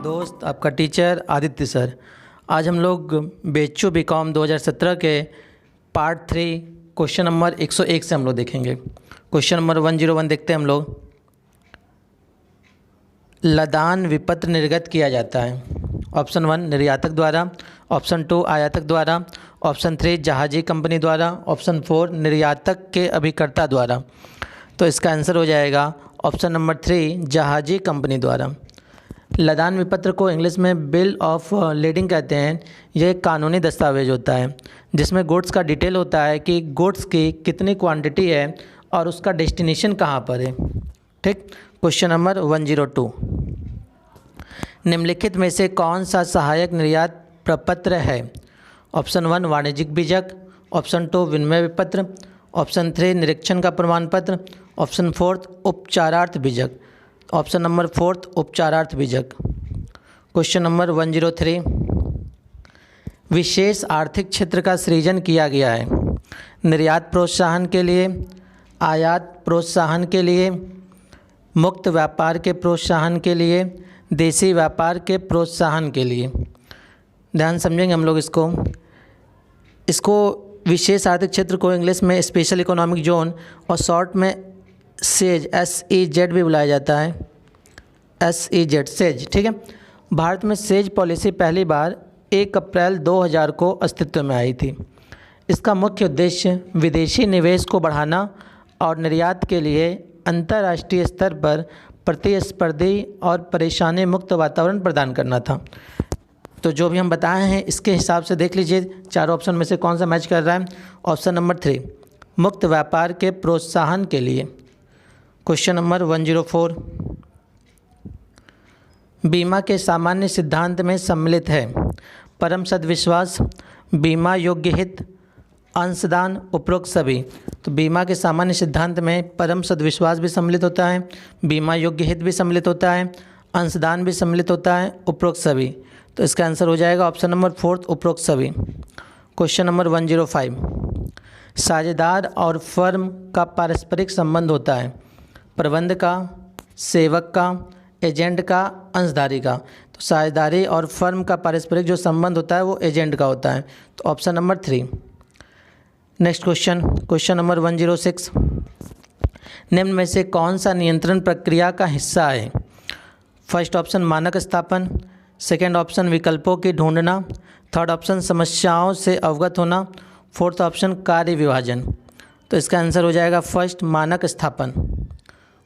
दोस्त, आपका teacher Aditya sir. आज हम लोग BHU BCom 2017 के पार्ट 3 क्वेश्चन नंबर 101 से हम लोग देखेंगे। क्वेश्चन नंबर 101 देखते हैं हम लोग। लदान विपत्र निर्गत किया जाता है। ऑप्शन 1 निर्यातक द्वारा, ऑप्शन 2 आयातक द्वारा, ऑप्शन 3 जहाजी कंपनी द्वारा, ऑप्शन 4 निर्यातक के अभिकर्ता द्वारा। तो इसका आंसर हो जाएगा ऑप्शन नंबर 3 जहाजी कंपनी द्वारा। लदान विपत्र को इंग्लिश में बिल ऑफ लेडिंग कहते हैं। यह एक कानूनी दस्तावेज होता है जिसमें गुड्स का डिटेल होता है कि गुड्स की कितनी क्वांटिटी है और उसका डेस्टिनेशन कहाँ पर है। ठीक। क्वेश्चन नंबर 102, निम्नलिखित में से कौन सा सहायक निर्यात प्रपत्र है। ऑप्शन 1 वाणिज्यिक बीजक, ऑप्शन 2 विनिमय विपत्र, ऑप्शन 3 निरीक्षण का प्रमाण पत्र, ऑप्शन 4 उपचारार्थ बीजक, ऑप्शन नंबर 4 उपचारार्थ बीजक। क्वेश्चन नंबर 103, विशेष आर्थिक क्षेत्र का सृजन किया गया है। निर्यात प्रोत्साहन के लिए, आयात प्रोत्साहन के लिए, मुक्त व्यापार के प्रोत्साहन के लिए, देसी व्यापार के प्रोत्साहन के लिए। ध्यान समझेंगे हम लोग इसको विशेष आर्थिक क्षेत्र को इंग्लिश में स्पेशल इकोनॉमिक जोन और शॉर्ट में सेज SEZ भी बुलाया जाता है। SEZ says. ठीक है। भारत में सेज पॉलिसी पहली बार 1 अप्रैल 2000 को अस्तित्व में आई थी। इसका मुख्य उद्देश्य विदेशी निवेश को बढ़ाना और निर्यात के लिए अंतर्राष्ट्रीय स्तर पर प्रतिस्पर्धी और परेशानी मुक्त वातावरण प्रदान करना था। तो जो भी हम बताए हैं इसके हिसाब से देख लीजिए चारों ऑप्शन में से कौन सा मैच कर रहा है। ऑप्शन नंबर 3 मुक्त व्यापार के प्रोत्साहन के लिए। क्वेश्चन नंबर 104, बीमा के सामान्य सिद्धांत में सम्मिलित है परम सद्विश्वास, बीमा योग्य हित, अंशदान, उपरोक्त सभी। तो बीमा के सामान्य सिद्धांत में परम सद्विश्वास भी सम्मिलित होता है, बीमा योग्य हित भी सम्मिलित होता है, अंशदान भी सम्मिलित होता है, उपरोक्त सभी। तो इसका आंसर हो जाएगा ऑप्शन नंबर 4 उपरोक्त सभी। क्वेश्चन नंबर 105, साझेदार और फर्म का पारस्परिक संबंध होता है। प्रबंध का, सेवक का, एजेंट का, अंशधारी का। तो साझेदारी और फर्म का पारस्परिक जो संबंध होता है वो एजेंट का होता है। तो option number 3। Next question number 106, निम्न में से कौन सा नियंत्रण प्रक्रिया का हिस्सा है। फर्स्ट ऑप्शन मानक स्थापन, सेकेंड ऑप्शन विकल्पों की ढूंढना, थर्ड ऑप्शन समस्याओं से अवगत होना, फोर्थ ऑप्शन कार्य विभाजन। तो इसका आंसर हो जाएगा फर्स्ट मानक स्थापन।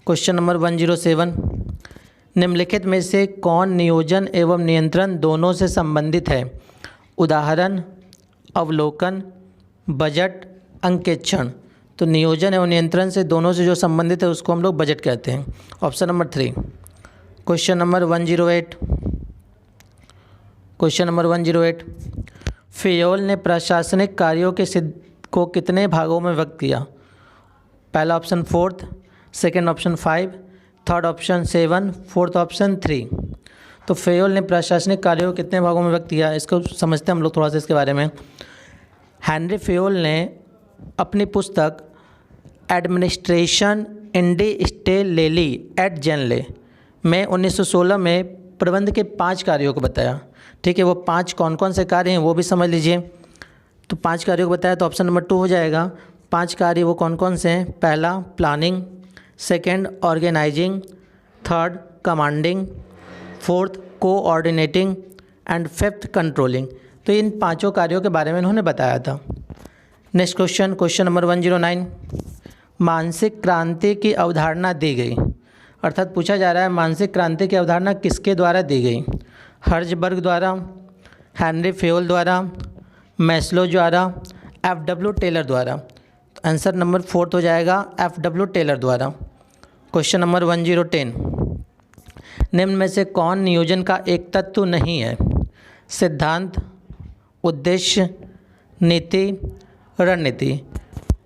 क्वेश्चन नंबर 107, निम्नलिखित में से कौन नियोजन एवं नियंत्रण दोनों से संबंधित है। उदाहरण, अवलोकन, बजट, अंकेक्षण। तो नियोजन एवं नियंत्रण से दोनों से जो संबंधित है उसको हम लोग बजट कहते हैं। Option number 3। Question number 108, Fayol ने प्रशासनिक कार्यों के को कितने भागों में व्यक्त किया। पहला option 4, second option 5, third option 7, fourth option 3। तो फेयोल ने प्रशासनिक कार्यों को कितने भागों में व्यक्त किया, इसको समझते हैं हम लोग थोड़ा सा इसके बारे में। हेनरी फेयोल ने अपनी पुस्तक एडमिनिस्ट्रेशन इंडस्ट्रियली एट जेनले में 1916 में प्रबंध के 5 कार्यों को बताया। ठीक है। वो 5 कौन कौन से कार्य हैं वो भी समझ लीजिए। तो 5 कार्यों को बताया तो ऑप्शन नंबर 2 हो जाएगा। 5 कार्य वो कौन कौन से हैं। पहला planning, second organizing, third commanding, fourth coordinating and fifth controlling. तो इन 5 कार्यों के बारे में उन्होंने बताया था। नेक्स्ट क्वेश्चन नंबर 109, मानसिक क्रांति की अवधारणा दी गई। अर्थात पूछा जा रहा है मानसिक क्रांति की अवधारणा किसके द्वारा दी गई। हर्जबर्ग द्वारा, हेनरी फेयोल द्वारा, मैस्लो द्वारा, FW टेलर द्वारा। तो आंसर नंबर 4 हो जाएगा FW टेलर द्वारा। क्वेश्चन नंबर 110, निम्न में से कौन नियोजन का एक तत्व नहीं है। सिद्धांत, उद्देश्य, नीति, रणनीति।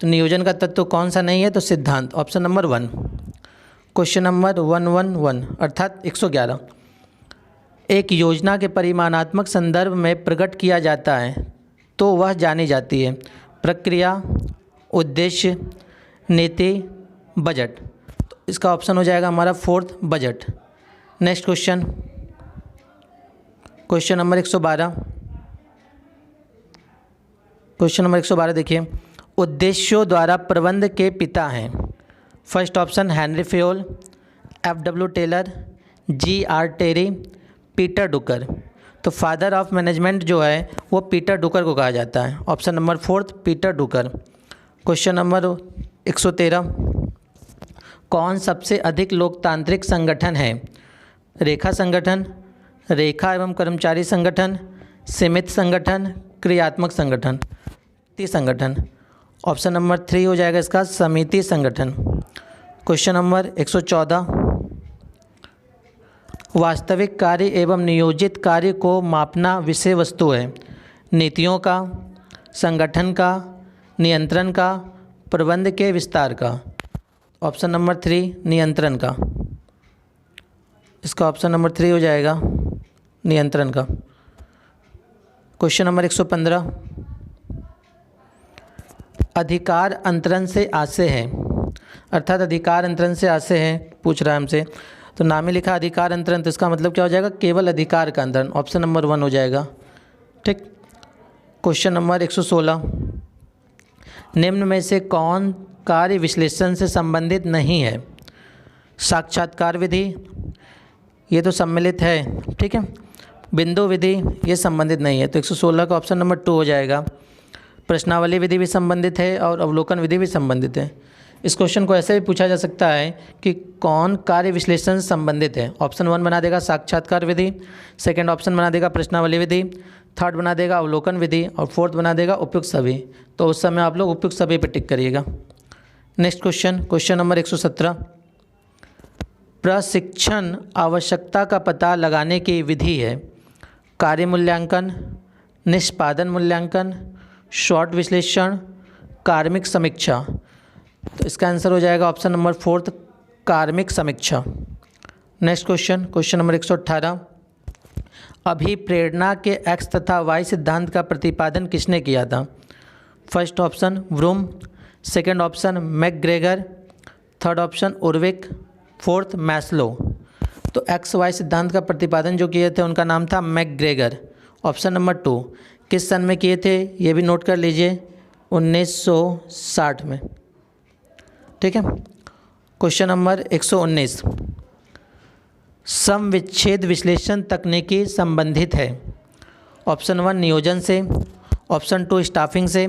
तो नियोजन का तत्व कौन सा नहीं है, तो सिद्धांत, ऑप्शन नंबर 1। क्वेश्चन नंबर 111 अर्थात 111, एक योजना के परिमाणात्मक संदर्भ में प्रकट किया जाता है तो वह जानी जाती है। प्रक्रिया, उद्देश्य, नीति, बजट। तो इसका ऑप्शन हो जाएगा हमारा 4th budget. Next question number 112, question number 112 देखिए, उद्देश्यों द्वारा प्रबंध के पिता हैं। First option Henry Fayol, F.W. Taylor, G.R. Terry, Peter Drucker. तो फादर ऑफ मैनेजमेंट जो है वो पीटर डुकर को कहा जाता है। Option number 4 Peter Drucker. Question number 113, कौन सबसे अधिक लोकतांत्रिक संगठन है? रेखा संगठन, रेखा एवं कर्मचारी संगठन, सीमित संगठन, क्रियात्मक संगठन, समिति संगठन। ऑप्शन नंबर 3 हो जाएगा इसका समिति संगठन। क्वेश्चन नंबर 114, वास्तविक कार्य एवं नियोजित कार्य को मापना विषय वस्तु है। नीतियों का, संगठन का, नियंत्रण का, प्रबंध के विस्तार का। ऑप्शन नंबर 3 नियंत्रण का। इसका ऑप्शन नंबर 3 हो जाएगा नियंत्रण का। क्वेश्चन नंबर 115, अधिकार अंतरण से आशय है, अर्थात अधिकार अंतरण से आशय है पूछ रहा है हमसे। तो नाम ही लिखा अधिकार अंतरण, तो इसका मतलब क्या हो जाएगा? केवल अधिकार का अंतरण। ऑप्शन नंबर 1 हो जाएगा। ठीक। क्वेश्चन नंबर 116, निम्न में से कौन कार्य विश्लेषण से संबंधित नहीं है? साक्षात्कार विधि, ये तो सम्मिलित है, ठीक है। बिंदु विधि, ये संबंधित नहीं है, तो 116 का ऑप्शन नंबर 2 हो जाएगा। प्रश्नावली विधि भी संबंधित है और अवलोकन विधि भी संबंधित है। इस क्वेश्चन को ऐसे भी पूछा जा सकता है कि कौन कार्य विश्लेषण से संबंधित है। ऑप्शन 1 बना देगा साक्षात्कार विधि, सेकंड ऑप्शन बना देगा प्रश्नावली विधि, थर्ड बना देगा अवलोकन विधि और फोर्थ बना देगा उपयुक्त सभी। तो उस समय आप लोग उपयुक्त सभी पर टिक करिएगा। नेक्स्ट क्वेश्चन, क्वेश्चन नंबर 117, प्रशिक्षण आवश्यकता का पता लगाने की विधि है। कार्य मूल्यांकन, निष्पादन मूल्यांकन, शॉर्ट विश्लेषण, कार्मिक समीक्षा। तो इसका आंसर हो जाएगा ऑप्शन नंबर 4 कार्मिक समीक्षा। नेक्स्ट क्वेश्चन, क्वेश्चन नंबर 118, अभिप्रेरणा के एक्स तथा वाई सिद्धांत का प्रतिपादन किसने किया था? First option Vroom, second option McGregor, third option Urwick, fourth Maslow. तो एक्स वाई सिद्धांत का प्रतिपादन जो किए थे उनका नाम था मैकग्रेगर। ऑप्शन नंबर 2 किस सन में किए थे ये भी नोट कर लीजिए, 1960 में। ठीक है। क्वेश्चन नंबर 119, समविच्छेद विश्लेषण तकनीकी संबंधित है। ऑप्शन 1 नियोजन से, ऑप्शन 2 स्टाफिंग से,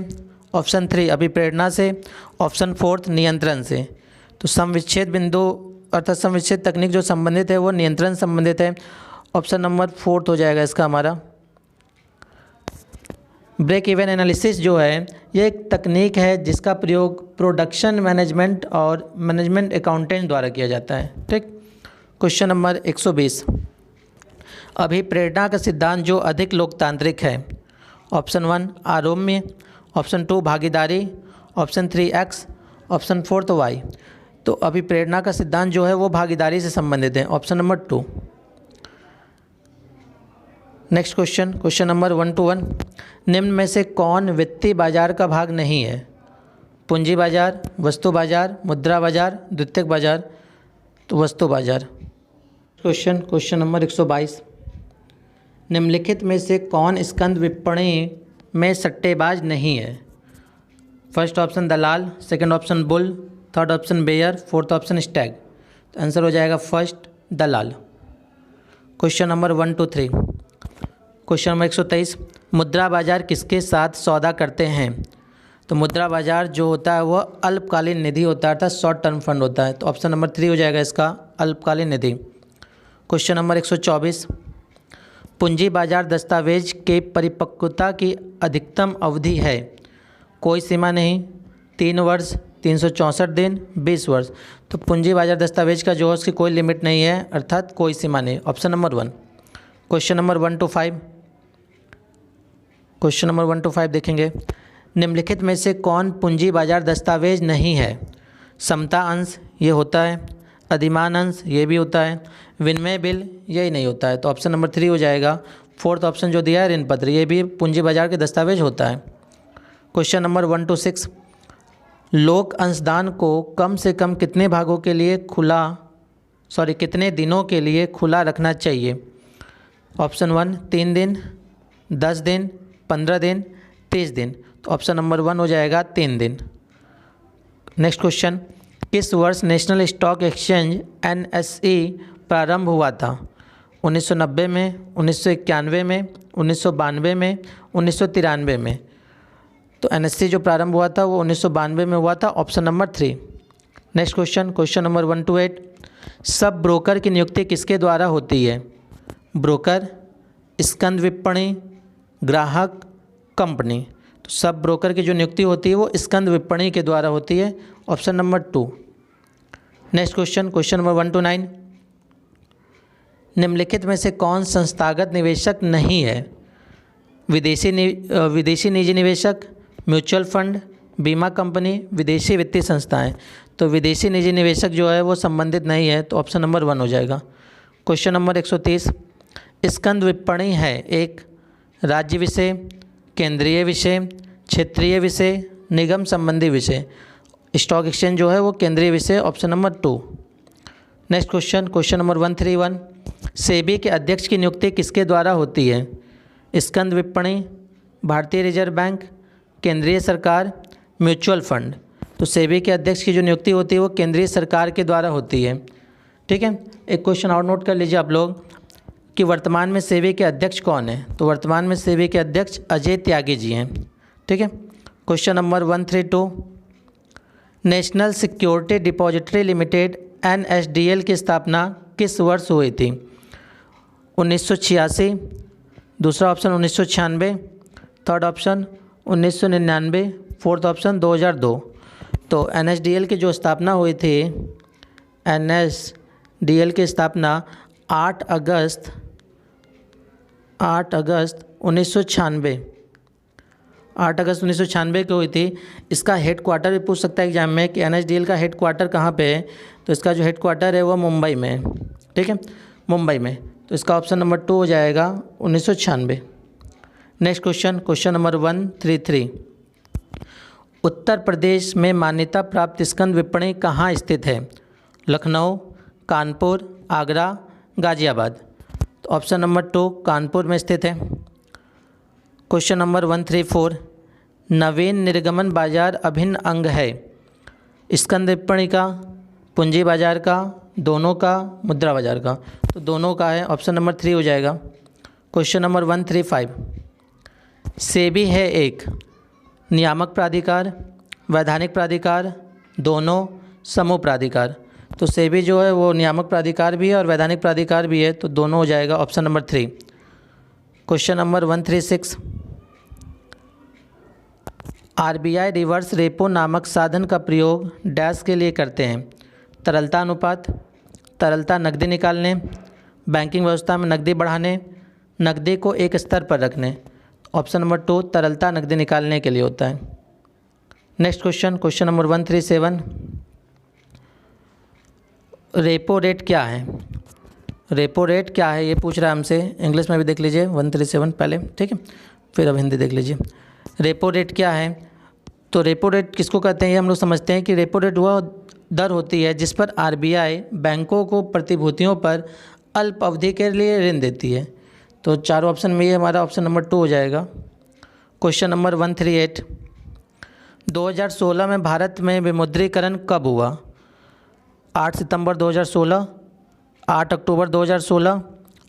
ऑप्शन 3 अभिप्रेरणा से, ऑप्शन 4 नियंत्रण से। तो समविच्छेद बिंदु अर्थात समविच्छेद तकनीक जो संबंधित है वो नियंत्रण संबंधित है। ऑप्शन नंबर 4 हो जाएगा इसका हमारा। ब्रेक इवन एनालिसिस जो है ये एक तकनीक है जिसका प्रयोग प्रोडक्शन मैनेजमेंट और मैनेजमेंट अकाउंटेंट द्वारा किया जाता है। ठीक। क्वेश्चन नंबर 120, अभिप्रेरणा का सिद्धांत जो अधिक लोकतांत्रिक है। ऑप्शन 1 आरोम्य, ऑप्शन 2 भागीदारी, ऑप्शन 3 एक्स, ऑप्शन 4 वाई। तो अभिप्रेरणा का सिद्धांत जो है वो भागीदारी से संबंधित है। Option number 2। Next question, question number 1 to 1, निम्न में से कौन वित्तीय बाजार का भाग नहीं है? पूंजी बाजार, वस्तु बाजार, मुद्रा बाजार, द्वितीयक बाजार। तो वस्तु बाजार। क्वेश्चन, क्वेश्चन नंबर 122, निम्नलिखित में से कौन स्कंद विपणी में सट्टेबाज नहीं है? फर्स्ट ऑप्शन दलाल, second option bull, third option bear, fourth option stag. तो आंसर हो जाएगा फर्स्ट दलाल। Question number 1 to 3, question number 123, मुद्रा बाजार किसके साथ सौदा करते हैं? तो मुद्रा बाजार जो होता है वह अल्पकालीन निधि होता है, अर्थात शॉर्ट टर्म फंड होता है। तो ऑप्शन नंबर 3 हो जाएगा इसका अल्पकालीन निधि। क्वेश्चन नंबर 124, पूंजी बाजार दस्तावेज के परिपक्वता की अधिकतम अवधि है? कोई सीमा नहीं, 3 वर्ष, 364 दिन, 20 वर्ष। तो पूंजी बाजार दस्तावेज का जो है उसकी कोई लिमिट नहीं है, अर्थात कोई सीमा नहीं। Option number 1। Question number 1 to 5, question number 1 to 5 देखेंगे, निम्नलिखित में से कौन पूंजी बाजार दस्तावेज नहीं है? समता अंश ये होता है, अधिमान अंश ये भी होता है, विनिमय बिल यही नहीं होता है। तो ऑप्शन नंबर 3 हो जाएगा। फोर्थ ऑप्शन जो दिया है ऋण पत्र, ये भी पूंजी बाजार के दस्तावेज होता है। क्वेश्चन नंबर 1 to 6, लोक अंशदान को कम से कम कितने दिनों के लिए खुला रखना चाहिए? ऑप्शन 1 3 दिन, 10 दिन, 15 दिन, 30 दिन। तो ऑप्शन नंबर 1 हो जाएगा 3 दिन। नेक्स्ट क्वेश्चन, किस वर्ष नेशनल स्टॉक एक्सचेंज NSE प्रारंभ हुआ था? 1990 में, 1991 में, 1992 में, 1993 में। तो NSE जो प्रारंभ हुआ था वो 1992 में हुआ था, option number 3। Next question, question number 1 to 8, sub broker की नियुक्ति किसके द्वारा होती है? ब्रोकर, स्कंद विपणी, ग्राहक, कंपनी। तो सब ब्रोकर की जो नियुक्ति होती है वो स्कंद विपणी के द्वारा होती है, option number 2। Next question, question number 1 to 9, निम्नलिखित में से कौन संस्थागत निवेशक नहीं है? विदेशी निजी निवेशक, म्यूचुअल फंड, बीमा कंपनी, विदेशी वित्तीय संस्थाएं। तो विदेशी निजी निवेशक जो है वो संबंधित नहीं है, तो ऑप्शन नंबर 1 हो जाएगा। क्वेश्चन नंबर 130, स्कंद विपणी है एक राज्य विषय, केंद्रीय विषय, क्षेत्रीय विषय, निगम संबंधी विषय। स्टॉक एक्सचेंज जो है वो केंद्रीय विषय, option number 2। Next question, question number 131, SEBI के अध्यक्ष की नियुक्ति किसके द्वारा होती है? स्कंद विपणी, भारतीय रिजर्व बैंक, केंद्रीय सरकार, म्यूचुअल फंड। तो सेबी के अध्यक्ष की जो नियुक्ति होती है वो केंद्रीय सरकार के द्वारा होती है। ठीक है, एक क्वेश्चन और नोट कर लीजिए आप लोग कि वर्तमान में सेबी के अध्यक्ष कौन है? तो वर्तमान में सेबी के अध्यक्ष अजय त्यागी जी हैं। ठीक है, question number 132, national security depository limited NSDL की स्थापना किस वर्ष हुई थी? 1986, दूसरा option 1996, third option 1999, fourth option 2002। तो NSDL की जो स्थापना हुई थी, NSDL की स्थापना 8 अगस्त 1996 को हुई थी। इसका हेड क्वार्टर भी पूछ सकता है एग्जाम में कि NSDL का हेड क्वार्टर कहाँ पे है? तो इसका जो हेड क्वार्टर है वो मुंबई में है। ठीक है, मुंबई में। तो इसका ऑप्शन नंबर 2 हो जाएगा 1996। Next question, question number 133, Uttar Pradesh में मान्यता प्राप्त स्कंद विपणी कहाँ स्थित है? लखनऊ, कानपुर, आगरा, गाजियाबाद। तो ऑप्शन नंबर 2 कानपुर में स्थित है। क्वेश्चन नंबर 134, नवीन निर्गमन बाजार अभिन्न अंग है? स्कंद विपणी का, पूंजी बाजार का, दोनों का, मुद्रा बाजार का। तो दोनों का है, ऑप्शन नंबर 3 हो जाएगा। क्वेश्चन नंबर 135, सेबी है एक नियामक प्राधिकार, वैधानिक प्राधिकार, दोनों, समूह प्राधिकार। तो सेबी जो है वो नियामक प्राधिकार भी है और वैधानिक प्राधिकार भी है, तो दोनों हो जाएगा, option number 3। Question number 136, RBI reverse repo नामक साधन का प्रयोग डैश के लिए करते हैं? तरलता अनुपात, तरलता नकदी निकालने, बैंकिंग व्यवस्था में नकदी बढ़ाने, नकदी को एक स्तर पर रखने। ऑप्शन नंबर 2 तरलता नकदी निकालने के लिए होता है। Next question, question number 137, repo rate क्या है? रेपो रेट क्या है ये पूछ रहा है हमसे, इंग्लिश में भी देख लीजिए 137 पहले, ठीक है, फिर अब हिंदी देख लीजिए। रेपो रेट क्या है? तो रेपो रेट किसको कहते हैं ये हम लोग समझते हैं कि रेपो रेट वह दर होती है जिस पर RBI बैंकों को प्रतिभूतियों पर अल्प अवधि के लिए ऋण देती है। तो चारों ऑप्शन में ये हमारा ऑप्शन नंबर 2 हो जाएगा। क्वेश्चन नंबर 138, 2016 में भारत में विमुद्रीकरण कब हुआ? 8 सितंबर 2016, 8 अक्टूबर 2016,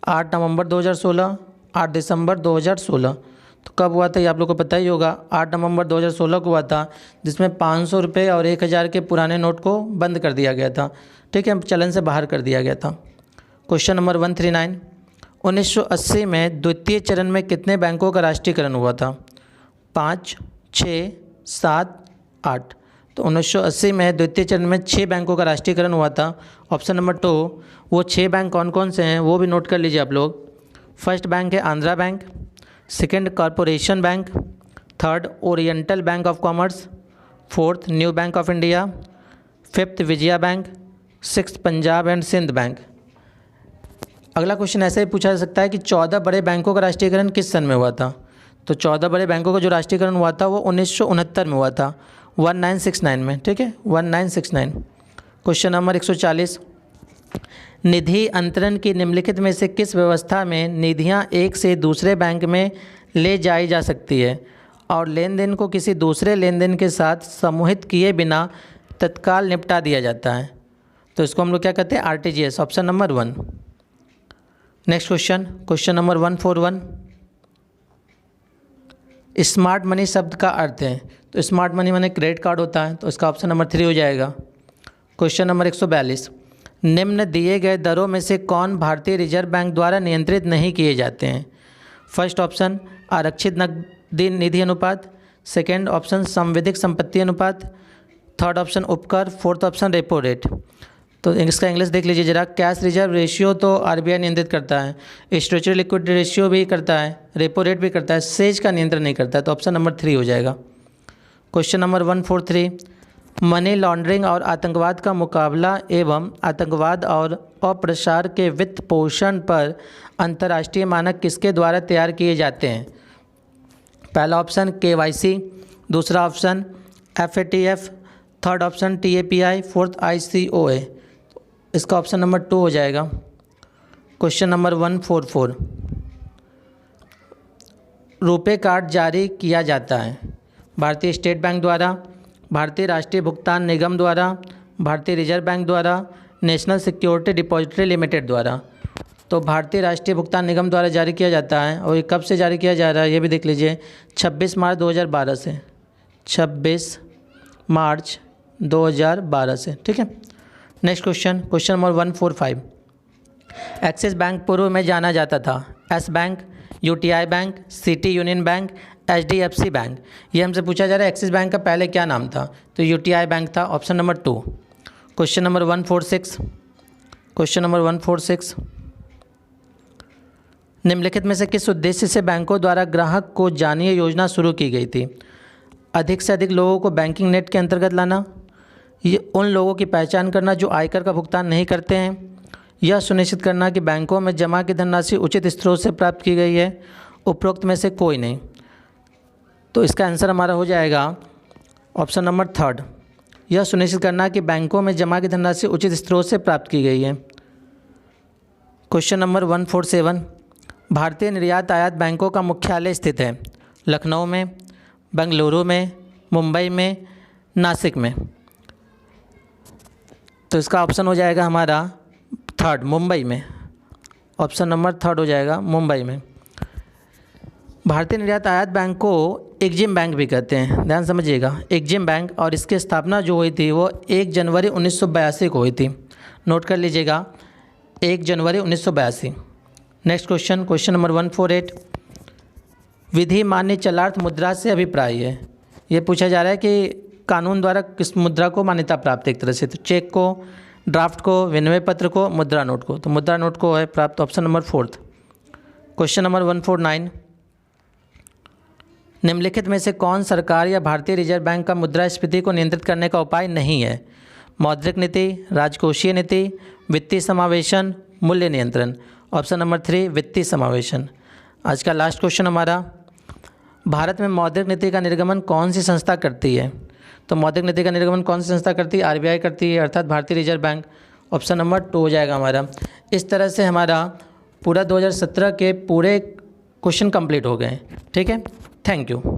8 नवंबर 2016, 8 दिसंबर 2016। तो कब हुआ था ये आप लोग को पता ही होगा, 8 नवंबर 2016 को हुआ था, जिसमें 500 रुपये और 1000 के पुराने नोट को बंद कर दिया गया था। ठीक है, चलन से बाहर कर दिया गया था। क्वेश्चन नंबर 139, 1980 में द्वितीय चरण में कितने बैंकों का राष्ट्रीयकरण हुआ था? 5, 6, 7, 8। तो 1980 में द्वितीय चरण में 6 बैंकों का राष्ट्रीयकरण हुआ था, ऑप्शन नंबर 2। वो 6 बैंक कौन कौन से हैं वो भी नोट कर लीजिए आप लोग। फर्स्ट बैंक है Andhra bank, second corporation bank, third oriental bank of commerce, fourth new bank of India, fifth Vijaya bank, sixth Punjab and Sindh bank. अगला क्वेश्चन ऐसे ही पूछा जा सकता है कि 14 बड़े बैंकों का राष्ट्रीयकरण किस सन में हुआ था? तो 14 बड़े बैंकों का जो राष्ट्रीयकरण हुआ था वो 1969 में हुआ था, 1969 में। ठीक है, 1969। क्वेश्चन नंबर 140, निधि अंतरण की निम्नलिखित में से किस व्यवस्था में निधियां एक से दूसरे बैंक में ले जाई जा सकती है और लेन देन को किसी दूसरे लेन देन के साथ समूहित किए बिना तत्काल निपटा दिया जाता है? तो इसको हम लोग क्या कहते हैं? RTGS, option number 1। Next question number 141। Smart money शब्द का अर्थ है, तो स्मार्ट मनी माने क्रेडिट कार्ड होता है, तो इसका ऑप्शन नंबर 3 हो जाएगा। Question number 142। निम्न दिए गए दरों में से कौन भारतीय रिजर्व बैंक द्वारा नियंत्रित नहीं किए जाते हैं? फर्स्ट ऑप्शन आरक्षित नकदी निधि अनुपात, सेकेंड ऑप्शन संविधिक संपत्ति अनुपात, थर्ड ऑप्शन उपकर, फोर्थ ऑप्शन रेपो रेट। तो इसका इंग्लिश देख लीजिए जरा। कैश रिजर्व रेशियो तो आरबीआई नियंत्रित करता है, स्ट्रेचरी लिक्विड रेशियो भी करता है, रेपो रेट भी करता है, सेज का नियंत्रण नहीं करता है, तो ऑप्शन नंबर 3 हो जाएगा। Question number 143। मनी लॉन्ड्रिंग और आतंकवाद का मुकाबला एवं आतंकवाद और अप्रसार के वित्त पोषण पर अंतर्राष्ट्रीय मानक किसके द्वारा तैयार किए जाते हैं? पहला ऑप्शन KYC, दूसरा option FATF, third option TAPI, fourth ICOA। इसका ऑप्शन नंबर 2 हो जाएगा। Question number 144। रुपे कार्ड जारी किया जाता है भारतीय स्टेट बैंक द्वारा, भारतीय राष्ट्रीय भुगतान निगम द्वारा, भारतीय रिजर्व बैंक द्वारा, नेशनल सिक्योरिटी डिपॉजिटरी लिमिटेड द्वारा। तो भारतीय राष्ट्रीय भुगतान निगम द्वारा जारी किया जाता है, और ये कब से जारी किया जा रहा है ये भी देख लीजिए, 26 मार्च 2012 से, 26 मार्च 2012 से। ठीक है। Next question number 145। Axis bank पूर्व में जाना जाता था S bank, UTI bank, city union bank, HDFC bank. ये हमसे पूछा जा रहा है एक्सिस बैंक का पहले क्या नाम था, तो UTI बैंक था, ऑप्शन नंबर 2। Question number 146। निम्नलिखित में से किस उद्देश्य से बैंकों द्वारा ग्राहक को जानिए योजना शुरू की गई थी? अधिक से अधिक लोगों को बैंकिंग नेट के अंतर्गत लाना, ये उन लोगों की पहचान करना जो आयकर का भुगतान नहीं करते हैं, यह सुनिश्चित करना कि बैंकों में जमा की धनराशि उचित स्रोत से प्राप्त की गई है, उपरोक्त में से कोई नहीं। तो इसका आंसर हमारा हो जाएगा ऑप्शन नंबर 3, यह सुनिश्चित करना कि बैंकों में जमा की धनराशि उचित स्रोत से प्राप्त की गई है। Question number 147। भारतीय निर्यात आयात बैंकों का मुख्यालय स्थित है लखनऊ में, बेंगलुरु में, मुंबई में, नासिक में। तो इसका ऑप्शन हो जाएगा हमारा 3, मुंबई में। ऑप्शन नंबर 3 हो जाएगा, मुंबई में। भारतीय निर्यात आयात बैंक को एग्जिम बैंक भी कहते हैं, ध्यान समझिएगा, एग्जिम बैंक। और इसकी स्थापना जो हुई थी वो 1 जनवरी 1982 को हुई थी, नोट कर लीजिएगा, 1 जनवरी 1982। Next question number 148। विधि मान्य चलार्थ मुद्रा से अभिप्राय है। ये पूछा जा रहा है कि कानून द्वारा किस मुद्रा को मान्यता प्राप्त है एक तरह से, तो चेक को, ड्राफ्ट को, विनिमय पत्र को, मुद्रा नोट को। तो मुद्रा नोट को है प्राप्त, ऑप्शन नंबर 4। Question number 149। निम्नलिखित में से कौन सरकार या भारतीय रिजर्व बैंक का मुद्रास्फीति को नियंत्रित करने का उपाय नहीं है? मौद्रिक नीति, राजकोषीय नीति, वित्तीय समावेशन, मूल्य नियंत्रण। ऑप्शन नंबर 3 वित्तीय समावेशन। आज का लास्ट क्वेश्चन हमारा, भारत में मौद्रिक नीति का निर्गमन कौन सी संस्था करती है? तो मौद्रिक नीति का निर्गमन कौन सी संस्था करती है? आरबीआई करती है, अर्थात भारतीय रिजर्व बैंक। ऑप्शन नंबर 2 हो जाएगा हमारा। इस तरह से हमारा पूरा 2017 के पूरे क्वेश्चन कंप्लीट हो गए। ठीक है, थैंक यू।